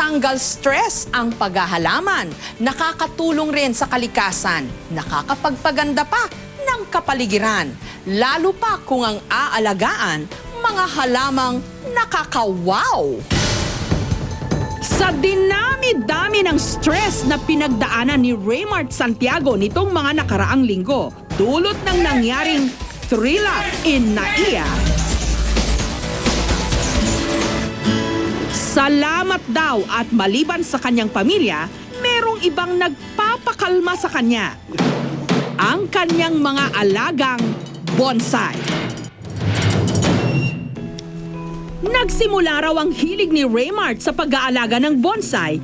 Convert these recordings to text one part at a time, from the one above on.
nakakatanggal stress ang paghahalaman, nakakatulong rin sa kalikasan, nakakapagpaganda pa ng kapaligiran, lalo pa kung ang aalagaan mga halamang nakakawaw. Sa dinami-dami ng stress na pinagdaanan ni Raymart Santiago nitong mga nakaraang linggo, dulot ng nangyaring thrilla in Naiya, salamat daw at maliban sa kanyang pamilya, merong ibang nagpapakalma sa kanya. Ang kanyang mga alagang bonsai. Nagsimula raw ang hilig ni Raymart sa pag-aalaga ng bonsai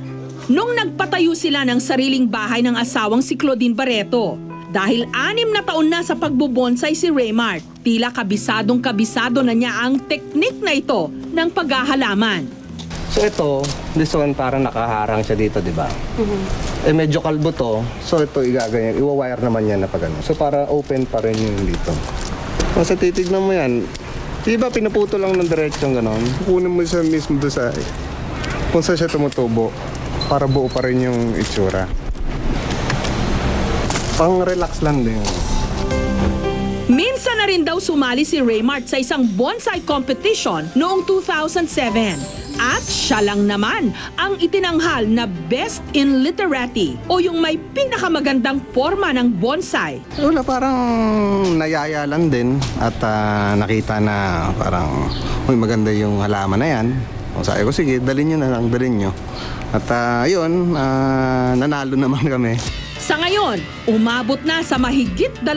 nung nagpatayo sila ng sariling bahay ng asawang si Claudine Barreto. Dahil 6 na taon na sa pagbubonsai si Raymart, tila kabisadong-kabisado na niya ang teknik na ito ng paghahalaman. So ito, this one parang nakaharang siya dito, di ba? Eh medyo kalbo to, so ito igaganyan, iwa-wire naman yan na pag ano. So para open pa rin yung dito. Kung sa titignan mo yan, di ba pinuputo lang ng diretsong gano'n? Kunin mo siya mismo doon sa kung saan siya tumutubo para buo pa rin yung itsura. Pang-relax lang din. Minsan na rin daw sumali si Raymart sa isang bonsai competition noong 2007. At siya lang naman ang itinanghal na Best in Literati o yung may pinakamagandang forma ng bonsai. Wala, parang nayaya lang din at nakita na parang maganda yung halaman na yan. O sabi ko, sige, dalhin nyo na lang, dalhin nyo. At yun, nanalo naman kami. Sa ngayon, umabot na sa mahigit 20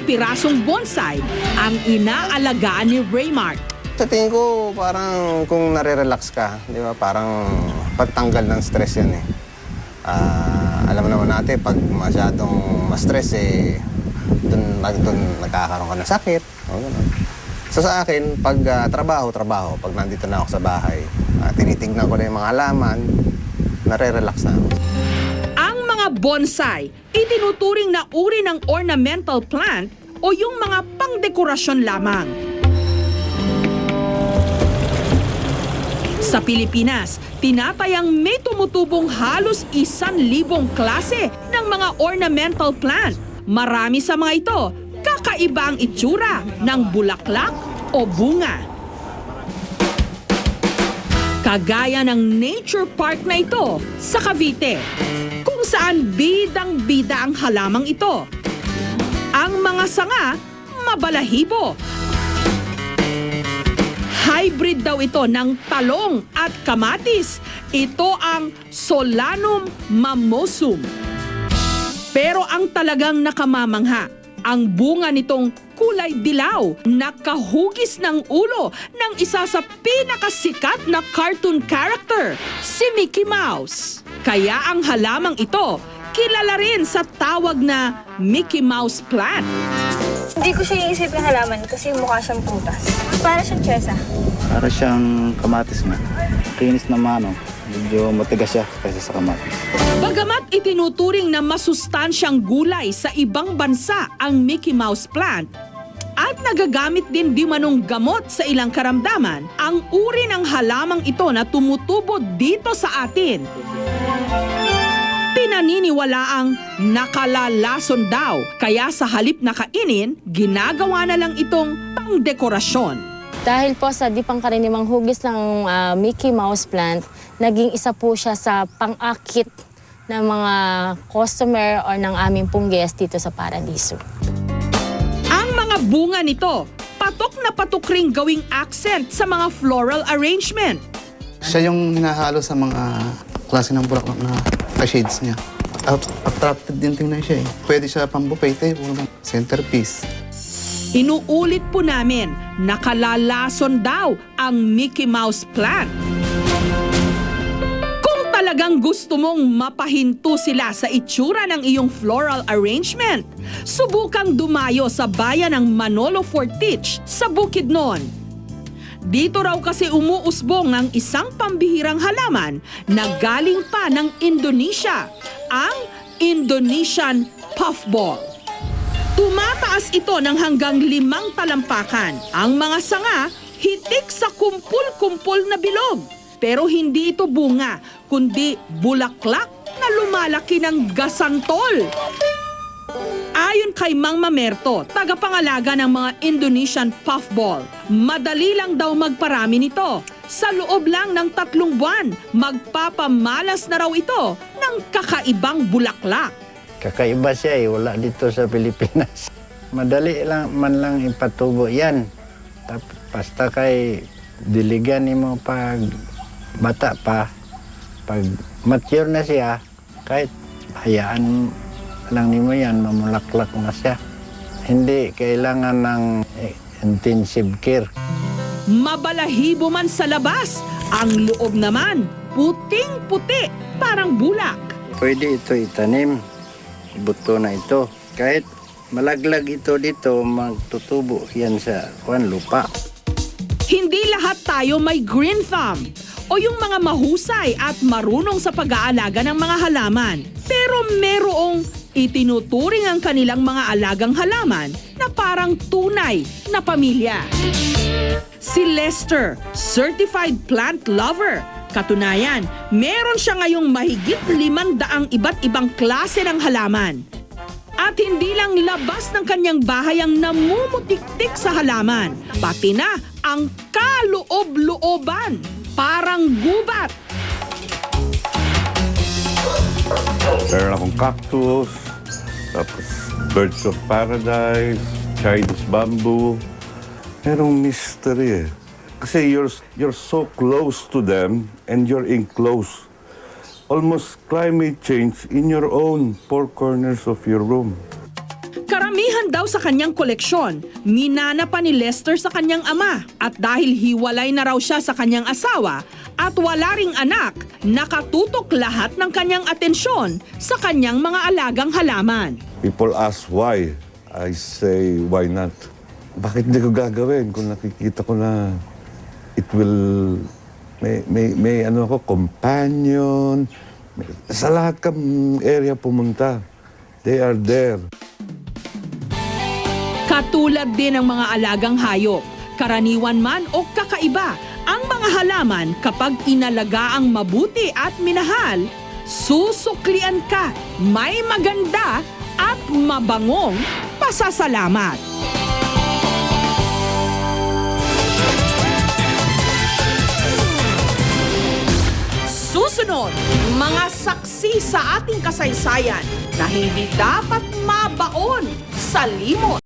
pirasong bonsai ang inaalagaan ni Raymart. Sa tingin ko, parang kung nare-relax ka, di ba, parang pagtanggal ng stress yan eh. Alam naman natin, pag masyadong ma-stress eh, dun nagkakaroon ka ng sakit. O, gano'n. So sa akin, pag trabaho, pag nandito na ako sa bahay, tinitignan ko na yung mga halaman, nare-relax na ako. Ang mga bonsai, itinuturing na uri ng ornamental plant o yung mga pangdekorasyon lamang. Sa Pilipinas, tinatayang may tumutubong halos 1,000 klase ng mga ornamental plant. Marami sa mga ito, kakaiba ang itsura ng bulaklak o bunga. Kagaya ng nature park na ito sa Cavite, kung saan bidang-bida ang halamang ito. Ang mga sanga, mabalahibo. Hybrid daw ito ng talong at kamatis. Ito ang Solanum mammosum. Pero ang talagang nakamamangha, ang bunga nitong kulay dilaw, nakahugis ng ulo ng isa sa pinakasikat na cartoon character, si Mickey Mouse. Kaya ang halamang ito, kilala rin sa tawag na Mickey Mouse plant. Hindi ko siya iisip ng halaman kasi mukha siyang prutas. Para siyang tiyesa. Para siyang kamatis na. Kinis na mano. Medyo matigas siya kaysa sa kamatis. Bagamat itinuturing na masustansyang gulay sa ibang bansa ang Mickey Mouse plant, at nagagamit din di manong gamot sa ilang karamdaman, ang uri ng halamang ito na tumutubo dito sa atin, pinaniniwalaang nakalalason daw. Kaya sa halip na kainin, ginagawa na lang itong pangdekorasyon. Dahil po sa di pangkaraniwang hugis ng Mickey Mouse plant, naging isa po siya sa pang-akit ng mga customer or ng aming pong guest dito sa Paradiso. Ang mga bunga nito, patok na patok ring gawing accent sa mga floral arrangement. Siya yung hinahalo sa mga klase ng bulaklak na shades niya. Attractive din tingnan siya eh. Pwede siya pang buffet table, centerpiece. Inuulit po namin, nakalalason daw ang Mickey Mouse plant. Kung talagang gusto mong mapahinto sila sa itsura ng iyong floral arrangement, subukang dumayo sa bayan ng Manolo Fortich sa Bukidnon. Dito raw kasi umuusbong ang isang pambihirang halaman na galing pa ng Indonesia, ang Indonesian puffball. Tumataas ito ng hanggang 5 talampakan. Ang mga sanga, hitik sa kumpul-kumpul na bilog. Pero hindi ito bunga, kundi bulaklak na lumalaki ng gasantol. Ayon kay Mang Mamerto, tagapangalaga ng mga Indonesian puffball, madali lang daw magparami nito. Sa loob lang ng 3 buwan, magpapamalas na raw ito ng kakaibang bulaklak. Kakaiba siya wala dito sa Pilipinas. Madali lang man lang ipatubo yan. Basta kay diligan mo pag bata pa, pag mature na siya, kahit hayaan lang nimo yan, mamulaklak na siya. Hindi kailangan ng intensive care. Mabalahibo man sa labas, ang loob naman puting-puti, parang bulak. Pwede ito itanim, buto na ito. Kahit malaglag ito dito, magtutubo yan sa lupa. Hindi lahat tayo may green thumb o yung mga mahusay at marunong sa pag-aalaga ng mga halaman. Pero merong itinuturing ang kanilang mga alagang halaman na parang tunay na pamilya. Si Lester, certified plant lover. Katunayan, meron siya ngayong mahigit 500 iba't ibang klase ng halaman. At hindi lang labas ng kanyang bahay ang namumutiktik sa halaman, pati na ang kaloob-looban, parang gubat. Meron akong cactus, tapos birds of paradise, Chinese bamboo. Merong mystery eh. Kasi you're so close to them and you're enclosed. Almost climate change in your own 4 corners of your room. Karamihan daw sa kanyang koleksyon, minana pa ni Lester sa kanyang ama. At dahil hiwalay na raw siya sa kanyang asawa at wala ring anak, nakatutok lahat ng kanyang atensyon sa kanyang mga alagang halaman. People ask why. I say, why not? Bakit hindi ko gagawin kung nakikita ko na it will... May ano ako, companion. Sa lahat kang area pumunta. They are there. Katulad din ng mga alagang hayop, karaniwan man o kakaiba, ang mga halaman kapag inalagaang mabuti at minahal, susuklian ka, may maganda at mabangong pasasalamat. Susunod, mga saksi sa ating kasaysayan na hindi dapat mabaon sa limot.